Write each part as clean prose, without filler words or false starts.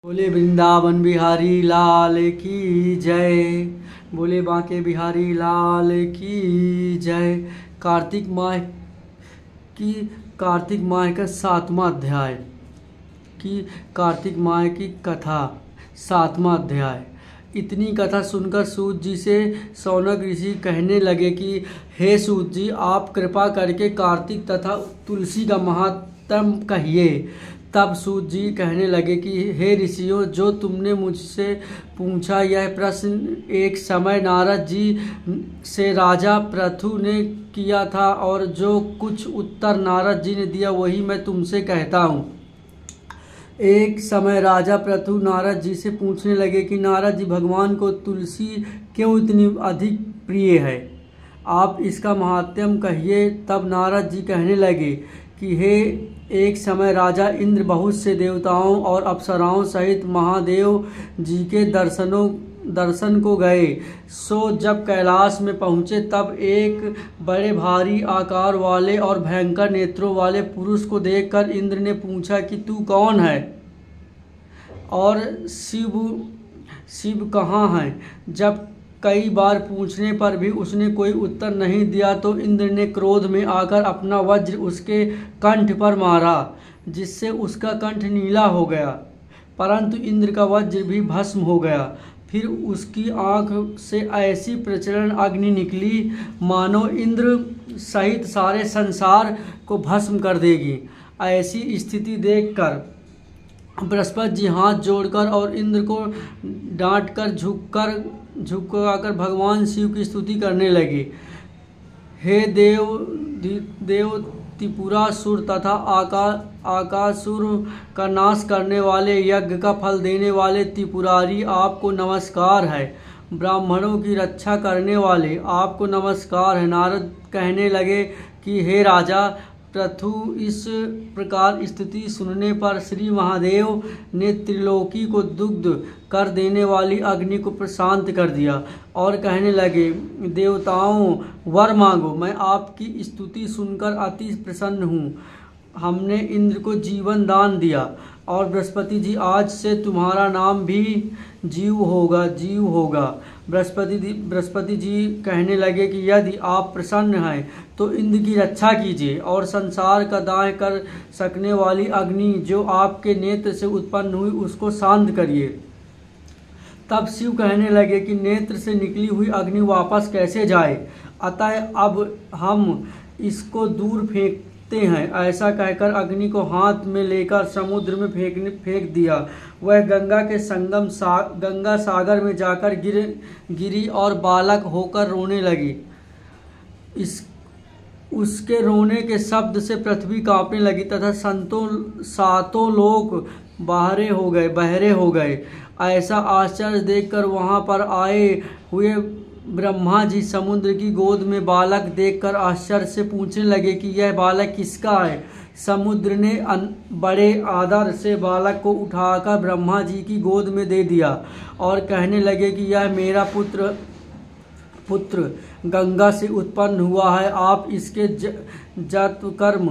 बोले वृंदावन बिहारी लाल की जय। बोले बांके बिहारी लाल की जय। कार्तिक माह की कार्तिक माह का 7वां अध्याय की कार्तिक माह की कथा 7वां अध्याय। इतनी कथा सुनकर सूत जी से शौनक ऋषि कहने लगे कि हे सूत जी, आप कृपा करके कार्तिक तथा तुलसी का महात्म कहिए। तब सूत जी कहने लगे कि हे ऋषियों, जो तुमने मुझसे पूछा यह प्रश्न एक समय नारद जी से राजा पृथु ने किया था, और जो कुछ उत्तर नारद जी ने दिया वही मैं तुमसे कहता हूँ। एक समय राजा पृथु नारद जी से पूछने लगे कि नारद जी, भगवान को तुलसी क्यों इतनी अधिक प्रिय है, आप इसका महात्म्य कहिए। तब नारद जी कहने लगे कि हे, एक समय राजा इंद्र बहुत से देवताओं और अप्सराओं सहित महादेव जी के दर्शन को गए। सो जब कैलाश में पहुँचे तब एक बड़े भारी आकार वाले और भयंकर नेत्रों वाले पुरुष को देखकर इंद्र ने पूछा कि तू कौन है और शिव कहाँ है। जब कई बार पूछने पर भी उसने कोई उत्तर नहीं दिया तो इंद्र ने क्रोध में आकर अपना वज्र उसके कंठ पर मारा, जिससे उसका कंठ नीला हो गया, परंतु इंद्र का वज्र भी भस्म हो गया। फिर उसकी आंख से ऐसी प्रचंड अग्नि निकली मानो इंद्र सहित सारे संसार को भस्म कर देगी। ऐसी स्थिति देखकर बृहस्पति जी हाथ जोड़कर और इंद्र को डांटकर झुककर भगवान शिव की स्तुति करने लगे। हे देव त्रिपुरासुर तथा आकासुर का नाश करने वाले, यज्ञ का फल देने वाले त्रिपुरारी, आपको नमस्कार है। ब्राह्मणों की रक्षा करने वाले, आपको नमस्कार है। नारद कहने लगे कि हे राजा पृथु, इस प्रकार स्तुति सुनने पर श्री महादेव ने त्रिलोकी को दुग्ध कर देने वाली अग्नि को प्रशांत कर दिया और कहने लगे, देवताओं वर मांगो, मैं आपकी स्तुति सुनकर अति प्रसन्न हूँ। हमने इंद्र को जीवन दान दिया और बृहस्पति जी, आज से तुम्हारा नाम भी जीव होगा। बृहस्पति जी कहने लगे कि यदि आप प्रसन्न हैं तो इंद्र की रक्षा कीजिए और संसार का दाह कर सकने वाली अग्नि जो आपके नेत्र से उत्पन्न हुई उसको शांत करिए। तब शिव कहने लगे कि नेत्र से निकली हुई अग्नि वापस कैसे जाए, अतः अब हम इसको दूर फेंकते हैं। ऐसा कहकर अग्नि को हाथ में लेकर समुद्र में फेंक दिया। वह गंगा के संगम गंगा सागर में जाकर गिरी और बालक होकर रोने लगी। उसके रोने के शब्द से पृथ्वी कांपने लगी तथा सातों लोक बहरे हो गए। ऐसा आश्चर्य देखकर वहां पर आए हुए ब्रह्मा जी समुद्र की गोद में बालक देखकर आश्चर्य से पूछने लगे कि यह बालक किसका है। समुद्र ने बड़े आदर से बालक को उठाकर ब्रह्मा जी की गोद में दे दिया और कहने लगे कि यह मेरा पुत्र गंगा से उत्पन्न हुआ है, आप इसके जतकर्म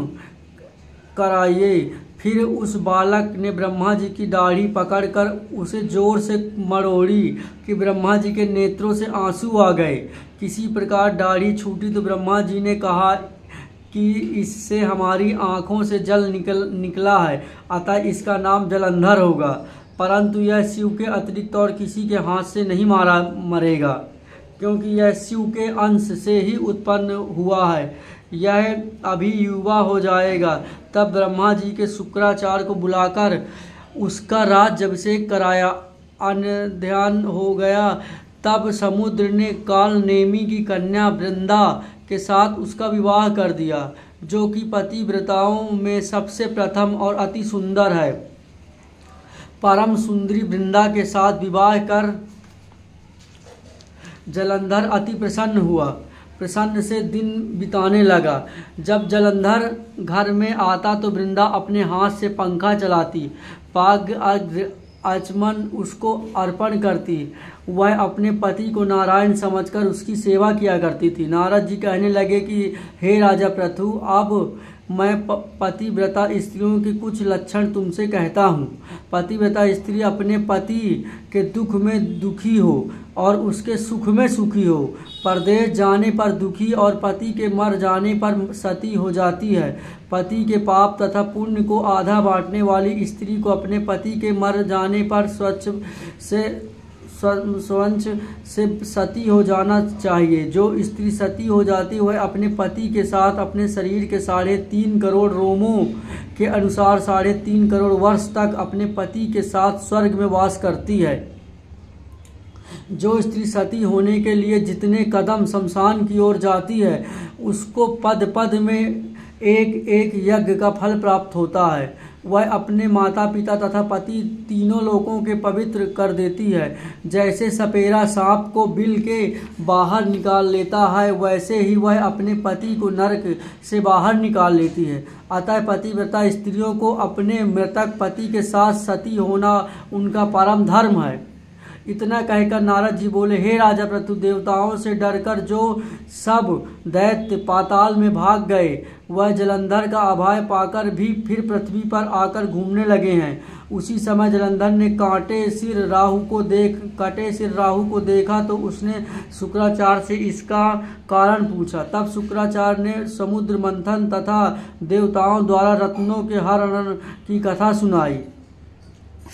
कराइए। फिर उस बालक ने ब्रह्मा जी की दाढ़ी पकड़कर उसे जोर से मरोड़ी कि ब्रह्मा जी के नेत्रों से आंसू आ गए। किसी प्रकार दाढ़ी छूटी तो ब्रह्मा जी ने कहा कि इससे हमारी आँखों से जल निकला है, अतः इसका नाम जलंधर होगा, परंतु यह शिव के अतिरिक्त और किसी के हाथ से नहीं मरेगा, क्योंकि यह शिव के अंश से ही उत्पन्न हुआ है। यह अभी युवा हो जाएगा। तब ब्रह्मा जी के शुक्राचार्य को बुलाकर उसका राज्याभिषेक कराया। अन्नध्यान हो गया। तब समुद्र ने कालनेमी की कन्या वृंदा के साथ उसका विवाह कर दिया, जो कि पतिव्रताओं में सबसे प्रथम और अति सुंदर है। परम सुंदरी वृंदा के साथ विवाह कर जलंधर अति प्रसन्न हुआ। प्रसन्न से दिन बिताने लगा। जब जलंधर घर में आता तो वृंदा अपने हाथ से पंखा चलाती, पाग आचमन उसको अर्पण करती। वह अपने पति को नारायण समझकर उसकी सेवा किया करती थी। नारद जी कहने लगे कि हे राजा पृथु, अब मैं पतिव्रता स्त्रियों के कुछ लक्षण तुमसे कहता हूँ। पतिव्रता स्त्री अपने पति के दुख में दुखी हो और उसके सुख में सुखी हो, परदेश जाने पर दुखी और पति के मर जाने पर सती हो जाती है। पति के पाप तथा पुण्य को आधा बांटने वाली स्त्री को अपने पति के मर जाने पर स्वच्छ से सती हो जाना चाहिए। जो स्त्री सती हो जाती है वह अपने पति के साथ अपने शरीर के 3.5 करोड़ रोमों के अनुसार 3.5 करोड़ वर्ष तक अपने पति के साथ स्वर्ग में वास करती है। जो स्त्री सती होने के लिए जितने कदम शमशान की ओर जाती है उसको पद पद में एक एक यज्ञ का फल प्राप्त होता है। वह अपने माता पिता तथा पति तीनों लोगों के पवित्र कर देती है। जैसे सपेरा सांप को बिल के बाहर निकाल लेता है वैसे ही वह अपने पति को नरक से बाहर निकाल लेती है। अतः पतिव्रता स्त्रियों को अपने मृतक पति के साथ सती होना उनका परम धर्म है। इतना कहकर नारद जी बोले, हे राजा पृथु, देवताओं से डरकर जो सब दैत्य पाताल में भाग गए वह जलंधर का अभय पाकर भी फिर पृथ्वी पर आकर घूमने लगे हैं। उसी समय जलंधर ने कटे सिर राहु को देखा तो उसने शुक्राचार्य से इसका कारण पूछा। तब शुक्राचार्य ने समुद्र मंथन तथा देवताओं द्वारा रत्नों के हरण की कथा सुनाई।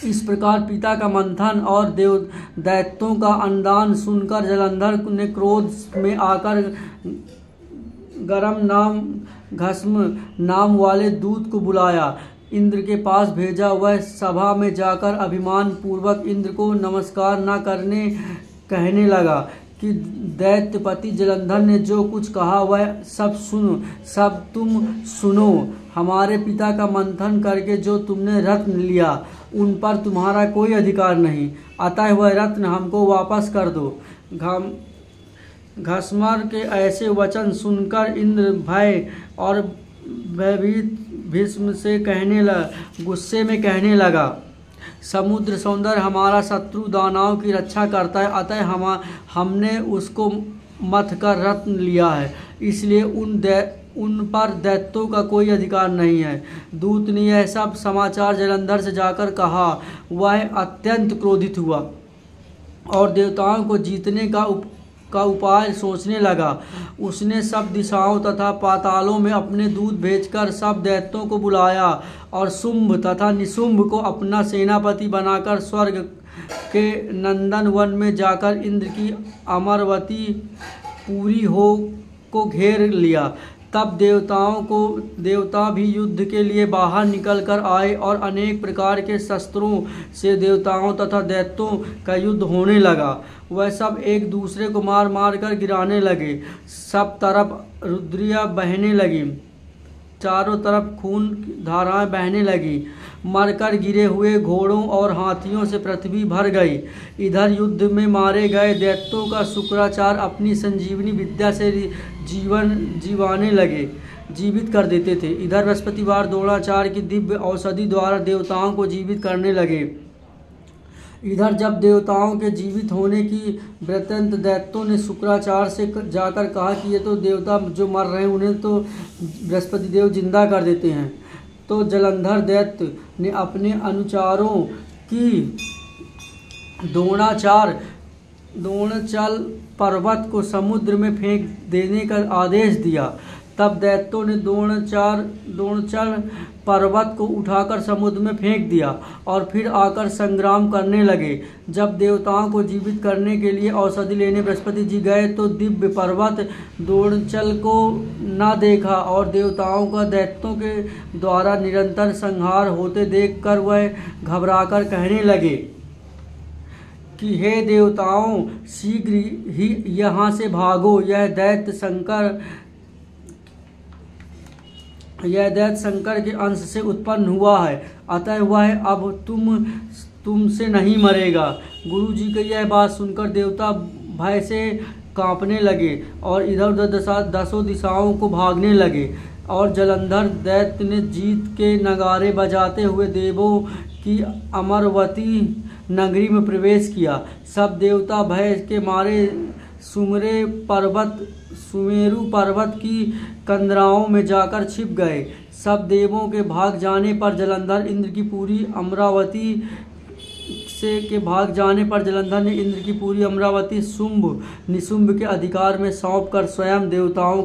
इस प्रकार पिता का मंथन और दैत्यों का अनुदान सुनकर जलंधर ने क्रोध में आकर घस्म नाम वाले दूत को बुलाया, इंद्र के पास भेजा। वह सभा में जाकर अभिमान पूर्वक इंद्र को नमस्कार न करने कहने लगा कि दैत्यपति जलंधर ने जो कुछ कहा वह सब तुम सुनो। हमारे पिता का मंथन करके जो तुमने रत्न लिया उन पर तुम्हारा कोई अधिकार नहीं, अतः वह रत्न हमको वापस कर दो। घस्मर के ऐसे वचन सुनकर इंद्र भय और भयभीत भीष्म से गुस्से में कहने लगा, समुद्र सौंदर्य हमारा शत्रु दानव की रक्षा करता है, अतः हमने उसको मथ कर रत्न लिया है, इसलिए उन पर दैत्यों का कोई अधिकार नहीं है। दूत ने यह सब समाचार जलंधर से जाकर कहा। वह अत्यंत क्रोधित हुआ और देवताओं को जीतने का उपाय सोचने लगा। उसने सब दिशाओं तथा पातालों में अपने दूत भेजकर सब दैत्यों को बुलाया और शुंभ तथा निशुंभ को अपना सेनापति बनाकर स्वर्ग के नंदन वन में जाकर इंद्र की अमरवती पूरी को घेर लिया। तब देवता भी युद्ध के लिए बाहर निकल कर आए और अनेक प्रकार के शस्त्रों से देवताओं तथा दैत्यों का युद्ध होने लगा। वह सब एक दूसरे को मार मार कर गिराने लगे। सब तरफ रुद्रियाँ बहने लगी, चारों तरफ खून धाराएं बहने लगी। मरकर गिरे हुए घोड़ों और हाथियों से पृथ्वी भर गई। इधर युद्ध में मारे गए दैत्यों का शुक्राचार्य अपनी संजीवनी विद्या से जीवित कर देते थे। इधर बृहस्पतिवार द्रोणाचार्य की दिव्य औषधि द्वारा देवताओं को जीवित करने लगे। इधर जब देवताओं के जीवित होने की वृत्तांत दैत्यों ने शुक्राचार्य से जाकर कहा कि ये तो देवता जो मर रहे हैं उन्हें तो बृहस्पति देव जिंदा कर देते हैं, तो जलंधर दैत्य ने अपने अनुचारों की द्रोणाचल पर्वत को समुद्र में फेंक देने का आदेश दिया। तब दैत्यों ने द्रोणाचल पर्वत को उठाकर समुद्र में फेंक दिया और फिर आकर संग्राम करने लगे। जब देवताओं को जीवित करने के लिए औषधि लेने बृहस्पति जी गए तो दिव्य पर्वत द्रोणाचल को न देखा और देवताओं का दैत्यों के द्वारा निरंतर संहार होते देखकर वह घबराकर कहने लगे कि हे देवताओं, शीघ्र ही यहाँ से भागो। यह दैत्य शंकर के अंश से उत्पन्न हुआ है, अतः वह अब तुमसे नहीं मरेगा। गुरु जी की यह बात सुनकर देवता भय से कांपने लगे और इधर उधर दसों दिशाओं को भागने लगे। और जलंधर दैत्य ने जीत के नगारे बजाते हुए देवों की अमरवती नगरी में प्रवेश किया। सब देवता भय के मारे सुमेरु पर्वत की कंदराओं में जाकर छिप गए। सब देवों के भाग जाने पर जलंधर ने इंद्र की पूरी अमरावती शुंभ निशुंभ के अधिकार में सौंपकर स्वयं देवताओं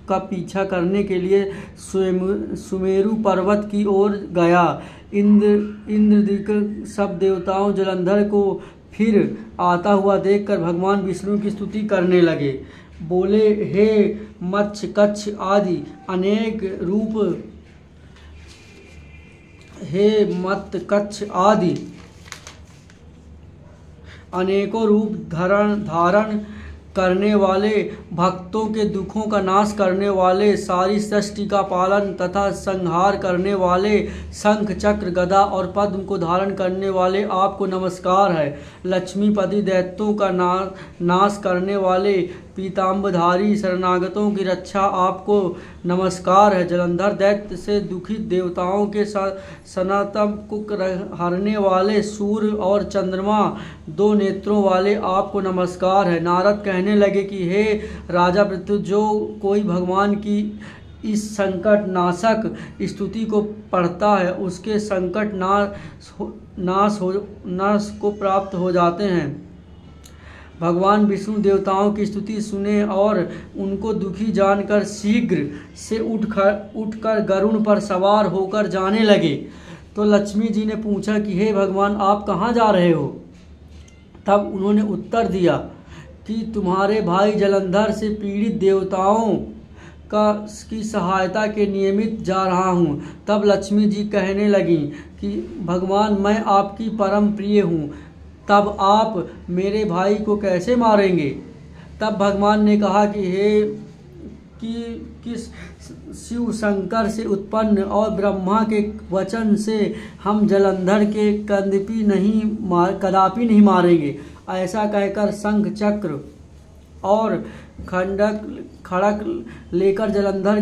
का पीछा करने के लिए सुमेरु पर्वत की ओर गया। इंद्र सब देवताओं जलंधर को फिर आता हुआ देखकर भगवान विष्णु की स्तुति करने लगे। बोले, हे मत्स्य कच्छ आदि अनेक रूप, हे मत्स्य कच्छ आदि अनेकों रूप धारण करने वाले, भक्तों के दुखों का नाश करने वाले, सारी सृष्टि का पालन तथा संहार करने वाले, शंख चक्र गदा और पद्म को धारण करने वाले आपको नमस्कार है। लक्ष्मीपति दैत्यों का नाश करने वाले, पीताम्बरधारी शरणागतों की रक्षा आपको नमस्कार है। जलंधर दैत्य से दुखित देवताओं के सनातन को हरने वाले, सूर्य और चंद्रमा दो नेत्रों वाले आपको नमस्कार है। नारद कहने लगे कि हे राजा पृथु, जो कोई भगवान की इस संकट नाशक स्तुति को पढ़ता है उसके संकट नाश को प्राप्त हो जाते हैं। भगवान विष्णु देवताओं की स्तुति सुने और उनको दुखी जानकर शीघ्र से उठकर गरुड़ पर सवार होकर जाने लगे। तो लक्ष्मी जी ने पूछा कि हे भगवान, आप कहाँ जा रहे हो? तब उन्होंने उत्तर दिया कि तुम्हारे भाई जलंधर से पीड़ित देवताओं की सहायता के नियमित जा रहा हूँ। तब लक्ष्मी जी कहने लगी कि भगवान, मैं आपकी परम प्रिय हूँ, तब आप मेरे भाई को कैसे मारेंगे? तब भगवान ने कहा कि किस शिव शंकर से उत्पन्न और ब्रह्मा के वचन से हम जलंधर के कदापि नहीं मारेंगे। ऐसा कहकर शंख चक्र और खड़क लेकर जलंधर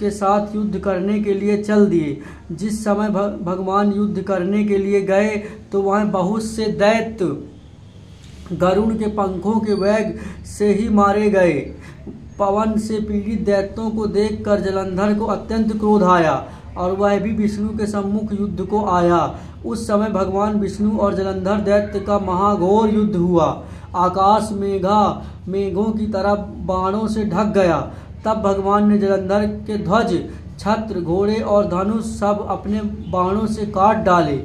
के साथ युद्ध करने के लिए चल दिए। जिस समय भगवान युद्ध करने के लिए गए तो वह बहुत से दैत्य गरुड़ के पंखों के वेग से ही मारे गए। पवन से पीड़ित दैत्यों को देखकर जलंधर को अत्यंत क्रोध आया और वह भी विष्णु के सम्मुख युद्ध को आया। उस समय भगवान विष्णु और जलंधर दैत्य का महाघोर युद्ध हुआ। आकाश मेघों की तरह बाणों से ढक गया। तब भगवान ने जलंधर के ध्वज, छत्र, घोड़े और धनुष सब अपने बाणों से काट डाले।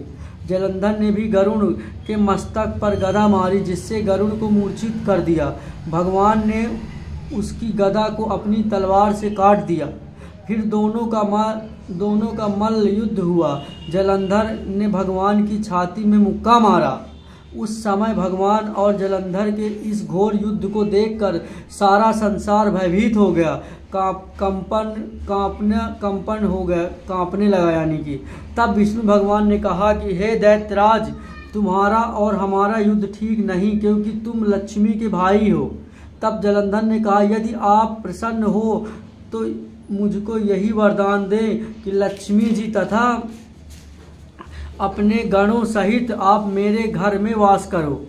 जलंधर ने भी गरुड़ के मस्तक पर गदा मारी, जिससे गरुड़ को मूर्छित कर दिया। भगवान ने उसकी गदा को अपनी तलवार से काट दिया। फिर दोनों का मल्ल युद्ध हुआ। जलंधर ने भगवान की छाती में मुक्का मारा। उस समय भगवान और जलंधर के इस घोर युद्ध को देखकर सारा संसार भयभीत हो गया, कांपने लगा यानी कि। तब विष्णु भगवान ने कहा कि हे दैत्यराज, तुम्हारा और हमारा युद्ध ठीक नहीं, क्योंकि तुम लक्ष्मी के भाई हो। तब जलंधर ने कहा, यदि आप प्रसन्न हो तो मुझको यही वरदान दें कि लक्ष्मी जी तथा अपने गणों सहित आप मेरे घर में वास करो।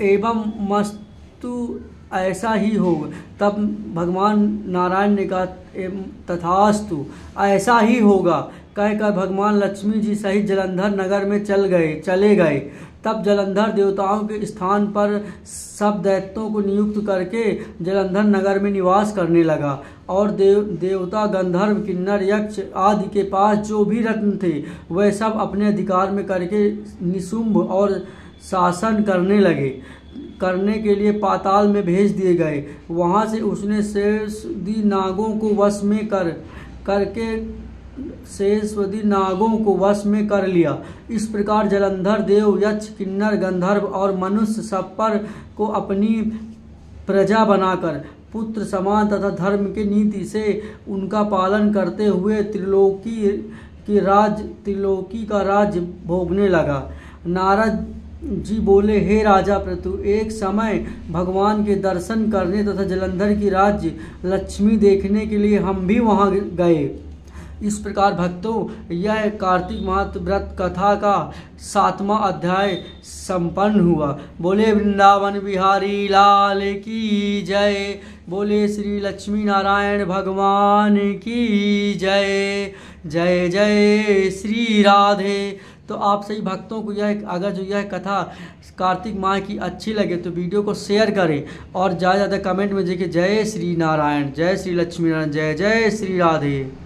एवं मस्तु ऐसा ही होगा। तब भगवान नारायण ने कहा, तथास्तु, ऐसा ही होगा कहकर भगवान लक्ष्मी जी सहित जलंधर नगर में चले गए। तब जलंधर देवताओं के स्थान पर सब दैत्यों को नियुक्त करके जलंधर नगर में निवास करने लगा और देवता, गंधर्व, किन्नर, यक्ष आदि के पास जो भी रत्न थे वह सब अपने अधिकार में करके निशुंभ और शासन करने के लिए पाताल में भेज दिए गए। वहां से उसने शेषवदी नागों को वश में कर लिया। इस प्रकार जलंधर देव, यक्ष, किन्नर, गंधर्व और मनुष्य सब पर को अपनी प्रजा बनाकर पुत्र समान तथा धर्म की नीति से उनका पालन करते हुए त्रिलोकी का राज्य भोगने लगा। नारद जी बोले, हे राजा पृथु, एक समय भगवान के दर्शन करने तथा जलंधर की राज्य लक्ष्मी देखने के लिए हम भी वहां गए। इस प्रकार भक्तों यह कार्तिक माह व्रत कथा का 7वां अध्याय संपन्न हुआ। बोले वृंदावन बिहारी लाल की जय। बोले श्री लक्ष्मी नारायण भगवान की जय। जय जय श्री राधे। तो आप सभी भक्तों को अगर यह कथा कार्तिक माह की अच्छी लगे तो वीडियो को शेयर करें और ज़्यादा से ज़्यादा कमेंट में लिखिए जय श्री नारायण, जय श्री लक्ष्मी नारायण, जय जय श्री राधे।